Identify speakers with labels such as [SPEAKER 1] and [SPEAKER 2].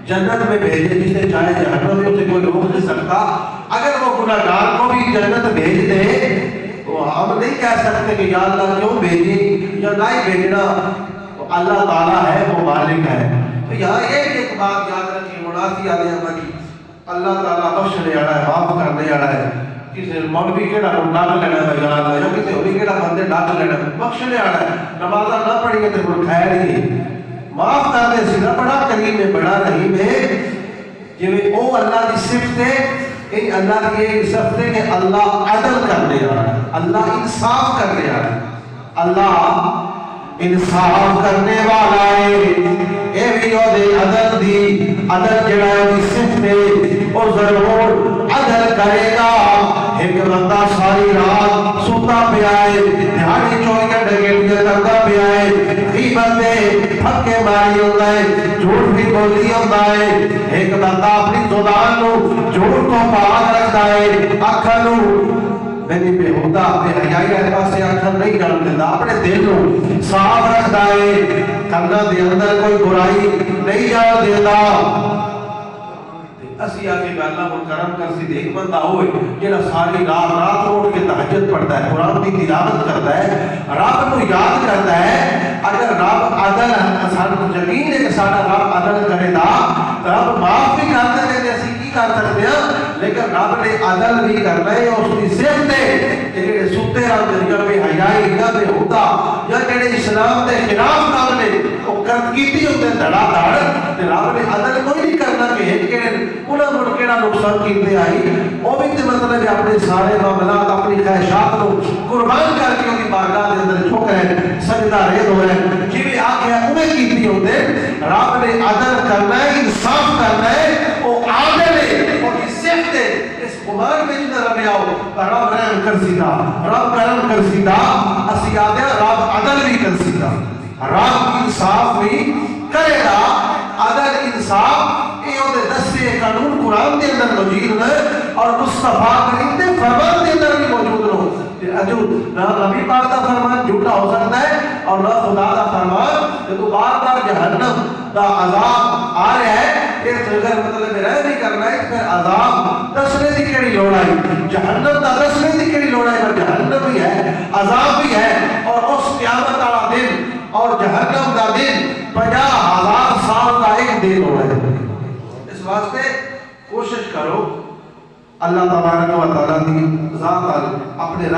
[SPEAKER 1] جنت میں بھیجے، جسے چاہے جہنم میں، اسے کوئی روک نہیں سکتا۔ اگر وہ گناہگار کو بھی جنت بھیج دے تو ہم نہیں کہہ سکتے کہ یا اللہ کیوں بھیجی یا نہ ہی بھیجنا، اللہ تعالیٰ ہے، وہ مالک ہے۔ تو یہاں ایک بات یاد رکھیں، منافی آدھے ہماری اللہ تعالیٰ بخشنے والا ہے، معاف کرنے والا ہے۔ کسی مولوی کیڑا کو ڈاک لینا ہے یا اللہ، یا کسی ہوئی کیڑا بندے ڈاک لینا ہے، بخشنے والا ہے۔ نمازہ نہ پڑھی گے تو کوئی خیر ہی معاف کر دے، سیدھا بڑا کریم ہے، بڑا رحیم ہے۔ جو او اللہ کی صفت ہے، ان اللہ کی یہ صفت ہے کہ اللہ عدل کرنے والا ہے، اللہ انصاف کرنے والا ہے، اللہ انصاف کرنے والا ہے۔ اے بھی دے عدل دی، عدل جڑا ہے دی صفت ہے، اور ضرور عدل کرے گا۔ ایک بندہ ساری رات سوتا پیا ہے، دیہاڑی 24 گھنٹے کرتا پیا ہے، غیبت دے پھکے ماری ہوتا ہے، جھوٹ بھی بولی ہوتا ہے۔ ایک بندہ اپنی زبان نو جھوٹ تو پاک رکھتا ہے، اکھاں نو میری بے ہوتا بے حیائی ہے پاسے اکھاں نہیں جان دیتا، اپنے دل نو صاف رکھتا ہے، کنا دے اندر کوئی برائی نہیں جان دیتا۔ اسی آگے اللہ کرم کر سی ایک بندہ ہوئے جنہا ساری رات اٹھ کے تہجد پڑھتا ہے، قرآن کی تلاوت کرتا ہے، رب کو یاد کرتا ہے۔ اگر رب عدل سانو یقین ہے کہ سارا رب عدل کرے گا، رب معاف بھی کر دے کہ اسی کی کر سکتے ہیں، لیکن رب نے عدل بھی کرنا ہے، اور اس کی صفت ہے کہ جڑے ستے رب یا بے حیائی یا بے ہوتا یا جڑے اسلام دے خلاف رب نے وہ کرد کیتی ہوتے دھڑا دھڑ، تے رب نے عدل کوئی نہیں کرنا کہ ایک انہاں مڑ کیڑا نقصان کیتے آئی، وہ بھی تے مطلب اپنے سارے معاملات اپنی خواہشات کو قربان کر کے انہی بارگاہ دے اندر جھک رہے، سجدہ ریز ہو رہے، جی آکھیا انہیں کیتی ہوتے۔ رب نے عدل کرنا ہے، انصاف کرنا ہے، وہ عادل ہے، وہ کی صفت ہے۔ اس قرآن میں جنہ رب آؤ رب رحم کر سیدھا، رب کرم کر سیدھا، اسی آدھے رب عدل بھی کر سیدھا، رب انصاف بھی کرے گا۔ عدل انصاف یہ ہوتے دستے قانون قرآن دے اندر موجود ہے، اور مصطفیٰ کریم دے فرمان دے اندر بھی موجود ہو۔ جو نہ نبی پاک دا فرمان جھوٹا ہو سکتا ہے، اور نہ خدا دا فرمان۔ جو بار بار جہنم دا عذاب آ رہا ہے، پھر اگر مطلب رہ نہیں کرنا ہے، پھر عذاب دسنے دی کیڑی لوڑ آئی، جہنم دا دسنے دی کیڑی لوڑ آئی، پر جہنم بھی ہے، عذاب بھی ہے، اور اس قیامت والا دن اور جہنم دا دن 50,000 سال کا ایک دن ہو رہا ہے۔ اس واسطے کوشش کرو اللہ تبارک و تعالیٰ کی ذات اپنے رب